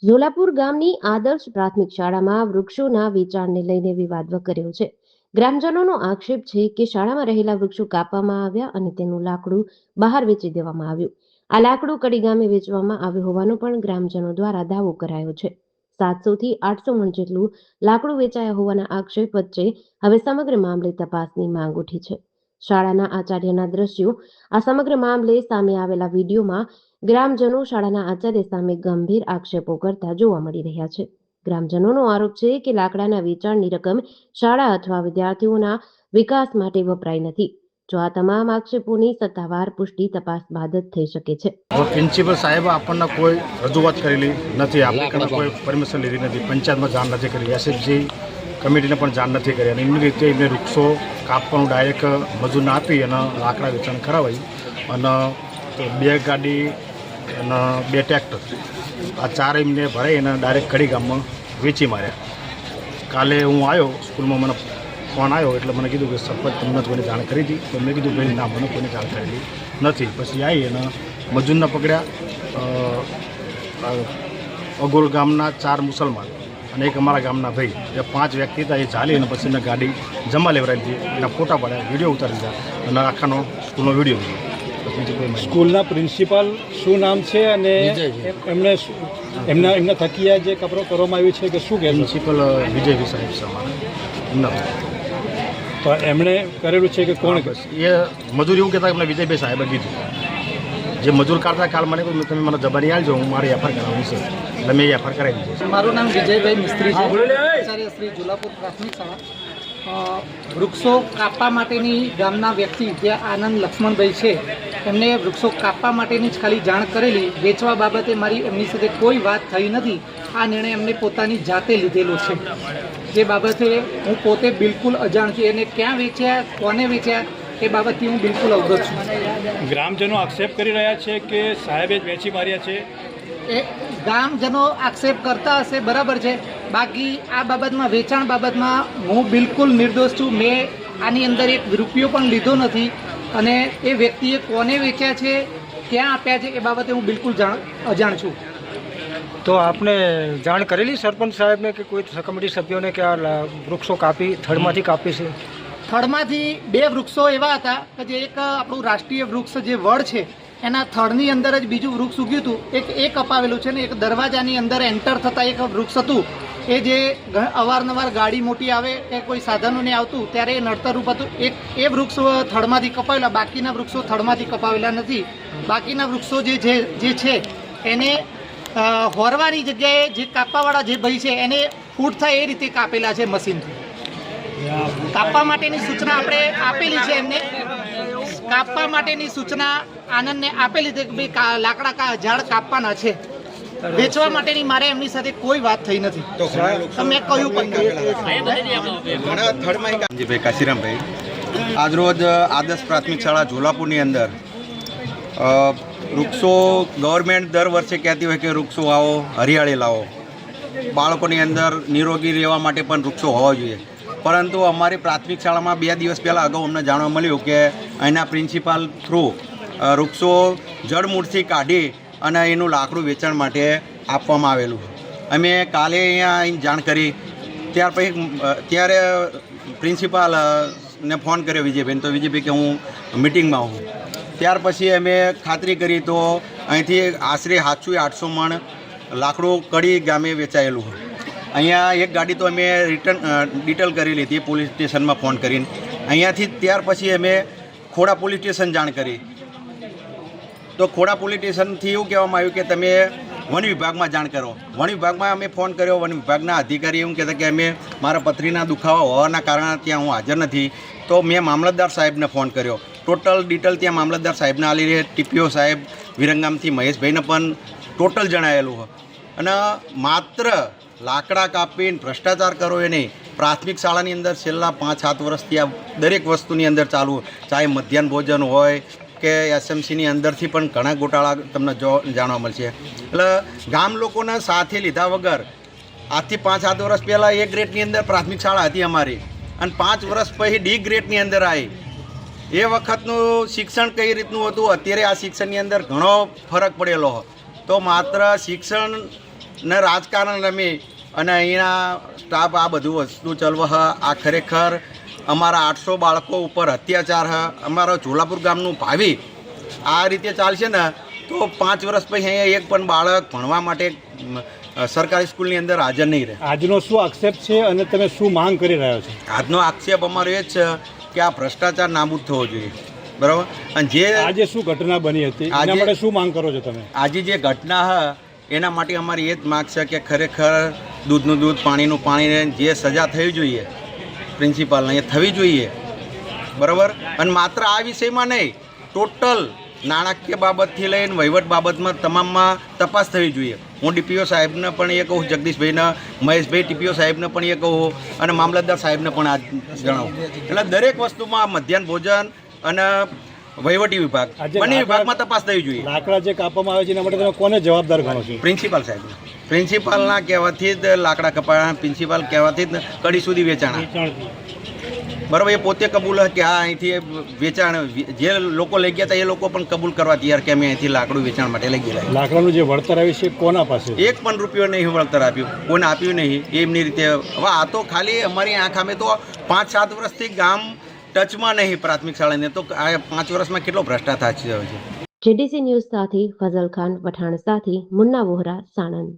ઝોલાપુર ગામની આદર્શ પ્રાથમિક શાળામાં વૃક્ષોના વેચાણને લઈને વિવાદ વકર્યો છે. ગ્રામજનોનો આક્ષેપ છે કે શાળામાં રહેલા વૃક્ષો કાપવામાં આવ્યા અને તેનું લાકડું બહાર વેચી દેવામાં આવ્યું. આ લાકડું કડી ગામે વેચવામાં આવ્યું હોવાનો પણ ગ્રામજનો દ્વારા દાવો કરાયો છે. 700 થી 800 મણ જેટલું લાકડું વેચાયા હોવાના આક્ષેપ વચ્ચે હવે સમગ્ર મામલે તપાસની માંગ ઉઠી છે. શાળાના આચાર્યના દ્રશ્યો આ સમગ્ર મામલે સામે આવેલા વિડીયોમાં ગ્રામજનો શાળાના આચાર્ય સામે ગંભીર આક્ષેપો કરતા જોવા મળી રહ્યા છે. ગ્રામજનોનો આરોપ છે કે લાકડાના વેચાણની રકમ શાળા અથવા વિદ્યાર્થીઓના વિકાસ માટે વપરાઈ નથી. જો આ તમામ આક્ષેપોની સત્તાવાર પુષ્ટિ તપાસ બાદ જ થઈ શકે છે. પ્રિન્સિપલ સાહેબ આપણને કોઈ રજૂઆત કરેલી નથી, આપણે કોઈ પરમિશન લીધી નથી, પંચાયતમાં જાણ નથી કરી, એસએફજી કમિટીને પણ જાણ નથી કરી અને એમની રીતે એમને વૃક્ષો કાપવાનું ડાયરેક્ટ મજૂરને આપી અને લાકડા વેચાણ કરાવાય અને 2 ગાડી અને 2 ટ્રેક્ટર આ 4 એમને ભરાઈ અને ડાયરેક્ટ કડી ગામમાં વેચી માર્યા. કાલે હું આવ્યો સ્કૂલમાં, મને ફોન આવ્યો એટલે મને કીધું કે સરપંચ તમને કોઈને જાણ કરી હતી, તો મેં કીધું ભાઈ ના, મને કોઈને જાણ કરેલી નથી. પછી આવી અને મજૂરને પકડ્યા. અગોલ ગામના 4 મુસલમાન અને એક અમારા ગામના ભાઈ, એ 5 વ્યક્તિ હતા. એ ચાલી અને પછી મેં ગાડી જમા લેવડાવી હતી, એના ફોટા પાડ્યા, વિડીયો ઉતારી દીધા અને આખાનો સ્કૂલનો વિડીયો લીધો. સ્કૂલના પ્રિન્સિપાલ શું નામ છે અને એમના થકી જે કપરો કરવામાં આવ્યું છે કે શું કહે? પ્રિન્સિપલ વિજય સાહેબ છે અમારા, એમના. તો એમણે કરેલું છે કે કોણ? એ મજૂર એવું કહેતા એમને વિજયભાઈ સાહેબે કીધું. જે મજૂર કાઢતા કાલ મને કહ્યું તમે મને જબાની આવજો, હું મારી એફઆર કરાવવાની છે, એટલે મેં એફઆર કરાવી દીધી છે. મારું નામ વિજયભાઈ મિસ્ત્રી છે, આચાર્ય શ્રી ઝોલાપુર પ્રાથમિક શાળા. વૃક્ષો કાપવા માટેની ગામના વ્યક્તિ જે આનંદ લક્ષ્મણભાઈ છે, એમને વૃક્ષો કાપવા માટેની જ ખાલી જાણ કરેલી. વેચવા બાબતે મારી એમની સાથે કોઈ વાત થઈ નથી. આ નિર્ણય એમને પોતાની જાતે લીધેલો છે, જે બાબતે હું પોતે બિલકુલ અજાણ છું. એને ક્યાં વેચ્યા, કોને વેચ્યા એ બાબતથી હું બિલકુલ અવગત છું. ગ્રામજનો આક્ષેપ કરી રહ્યા છે કે સાહેબે જ વેચી માર્યા છે. એ ગામજનો આક્ષેપ કરતા હશે, બરાબર છે. બાકી આ બાબતમાં, વેચાણ બાબતમાં હું બિલકુલ નિર્દોષ છું. મેં આની અંદર એક રૂપિયો પણ લીધો નથી અને એ વ્યક્તિએ કોને વેચ્યા છે, ક્યાં આપ્યા છે એ બાબતે હું બિલકુલ અજાણ છું. તો આપને જાણ કરેલી સરપંચ સાહેબને કે કોઈ કમિટી સભ્યોને કે આ વૃક્ષો કાપી થડમાંથી કાપી છે? થડમાંથી 2 વૃક્ષો એવા હતા કે જે એક આપણું રાષ્ટ્રીય વૃક્ષ જે વડ છે, એના થડની અંદર જ બીજું વૃક્ષ ઉગ્યું હતું. એક અપાવેલું છે ને એક દરવાજાની અંદર એન્ટર થતાં એક વૃક્ષ હતું. એ જે અવારનવાર ગાડી મોટી આવે કે કોઈ સાધનોને આવતું ત્યારે એ નડતરરૂપ હતું. એ વૃક્ષ થડમાંથી કપાવેલા, બાકીના વૃક્ષો થડમાંથી કપાવેલા નથી. બાકીના વૃક્ષો જે છે એને હોરવાની જગ્યાએ જે કાપવાવાળા જે ભાઈ છે એને ફૂટ થાય એ રીતે કાપેલા છે મશીનથી. કાપવા માટેની સૂચના આપણે આપેલી છે એમને. કાપવા માટેની સૂચના આનંદને આપેલી છે કે ભાઈ લાકડા ઝાડ કાપવાના છે. વેચવા માટેની મારે એમની સાથે કોઈ વાત થઈ નથી. મેં કહ્યું પણ ભાઈ કાશીરામભાઈ, આજરોજ આદર્શ પ્રાથમિક શાળા ઝોલાપુરની અંદર વૃક્ષો ગવર્મેન્ટ દર વર્ષે કહેતી હોય કે વૃક્ષો વાવો, હરિયાળી લાવો, બાળકોની અંદર નિરોગી રહેવા માટે પણ વૃક્ષો હોવા જોઈએ. પરંતુ અમારી પ્રાથમિક શાળામાં 2 દિવસ પહેલાં અગાઉ અમને જાણવા મળ્યું કે અહીંના પ્રિન્સિપાલ થ્રુ વૃક્ષો જડમૂળથી કાઢી અને એનું લાકડું વેચાણ માટે આપવામાં આવેલું. અમે કાલે અહીંયા જાણ કરી, ત્યારે પ્રિન્સિપાલને ફોન કર્યો વિજયભાઈને, તો વિજયભાઈ કે હું મિટિંગમાં હું. ત્યાર પછી અમે ખાતરી કરી તો અહીંથી આશરે 700-800 મણ લાકડું કડી ગામે વેચાયેલું. અહીંયા એક ગાડી તો અમે ડિટેલ કરી લીધી પોલીસ સ્ટેશનમાં ફોન કરીને અહીંયાથી. ત્યાર પછી અમે ખોડા પોલીસ સ્ટેશન જાણ કરી, તો ખોડા પોલીસ સ્ટેશનથી એવું કહેવામાં આવ્યું કે તમે વન વિભાગમાં જાણ કરો. વન વિભાગમાં અમે ફોન કર્યો. વન વિભાગના અધિકારી એવું કહેતા કે અમે મારા પથરીના દુખાવા હોવાના કારણે ત્યાં હું હાજર નથી. તો મેં મામલતદાર સાહેબને ફોન કર્યો. ટોટલ ડિટેલ ત્યાં મામલતદાર સાહેબને આલી રહે. ટીપીઓ સાહેબ વિરંગામથી મહેશભાઈને પણ ટોટલ જણાવેલું હોય. અને માત્ર લાકડા કાપીને ભ્રષ્ટાચાર કરો એ નહીં, પ્રાથમિક શાળાની અંદર છેલ્લા 5-7 વર્ષથી આ દરેક વસ્તુની અંદર ચાલુ, ચાહે મધ્યાહન ભોજન હોય કે એસએમસીની અંદરથી પણ ઘણા ગોટાળા તમને જાણવા મળશે. એટલે ગામ લોકોને સાથે લીધા વગર આજથી 5-7 વર્ષ પહેલાં A ગ્રેડની અંદર પ્રાથમિક શાળા હતી અમારી, અને 5 વર્ષ પછી D ગ્રેડની અંદર આવી. એ વખતનું શિક્ષણ કઈ રીતનું હતું, અત્યારે આ શિક્ષણની અંદર ઘણો ફરક પડેલો. તો માત્ર શિક્ષણ ને રાજકારણ રમી અને અહીંના સ્ટાફ આ બધું વસ્તુ ચલવ આ ખરેખર અમારા 800 બાળકો ઉપર અત્યાચાર અમારા ઝોલાપુર ગામનું ભાવિ આ રીતે ચાલશે ને તો 5 વર્ષ પછી અહીંયા એક પણ બાળક ભણવા માટે સરકારી સ્કૂલની અંદર હાજર નહીં રહે. આજનો શું આક્ષેપ છે અને તમે શું માંગ કરી રહ્યા છો? આજનો આક્ષેપ અમારો એ જ છે કે આ ભ્રષ્ટાચાર નાબૂદ થવો જોઈએ, બરાબર. અને જે આજે શું ઘટના બની હતી એના માટે શું માંગ કરો છો તમે? આજે જે ઘટના એના માટે અમારી એ જ માગ છે કે ખરેખર દૂધનું દૂધ પાણીનું પાણી જે સજા થવી જોઈએ પ્રિન્સિપાલને એ થવી જોઈએ, બરાબર. અને માત્ર આ વિષયમાં નહીં, ટોટલ નાણાકીય બાબતથી લઈને વહીવટ બાબતમાં તમામમાં તપાસ થવી જોઈએ. હું ડીપીઓ સાહેબને પણ એ કહું, જગદીશભાઈને, મહેશભાઈ ટીપીઓ સાહેબને પણ એ કહું અને મામલતદાર સાહેબને પણ આ જણાવું. એટલે દરેક વસ્તુમાં મધ્યાહન ભોજન અને વહીવટી વિભાગ બંને વિભાગમાં તપાસ થવી જોઈએ. લાકડા જે કાપવામાં આવે છે એના માટે તમે કોને જવાબદાર ગણો છો? પ્રિન્સિપાલ સાહેબ, પ્રિન્સિપાલના કહેવાથી જ લાકડા કપાયા, પ્રિન્સિપાલ કહેવાથી જ કડી સુધી વેચાણા, બરાબર. એ પોતે કબૂલ કે આ અહીંથી વેચાણ જે લોકો લઈ ગયા હતા એ લોકો પણ કબૂલ કરવા તૈયાર કે અમે અહીંથી લાકડું વેચાણ માટે લઈ ગયેલા. લાકડાનું જે વળતર આવ્યું છે કોના પાસે? એક પણ રૂપિયો નહીં વળતર આપ્યું, કોઈને આપ્યું નહીં. એમની રીતે હવે આ તો ખાલી અમારી આંખ સામે તો 5-7 વર્ષથી ગામ ટચમાં નહીં પ્રાથમિક શાળાને, તો આ 5 વર્ષમાં કેટલો ભ્રષ્ટાચાર છે. જેડીસી ન્યૂઝ સાથે ફઝલ ખાન પઠાણ સાથે મુન્ના વોહરા, સાણંદ.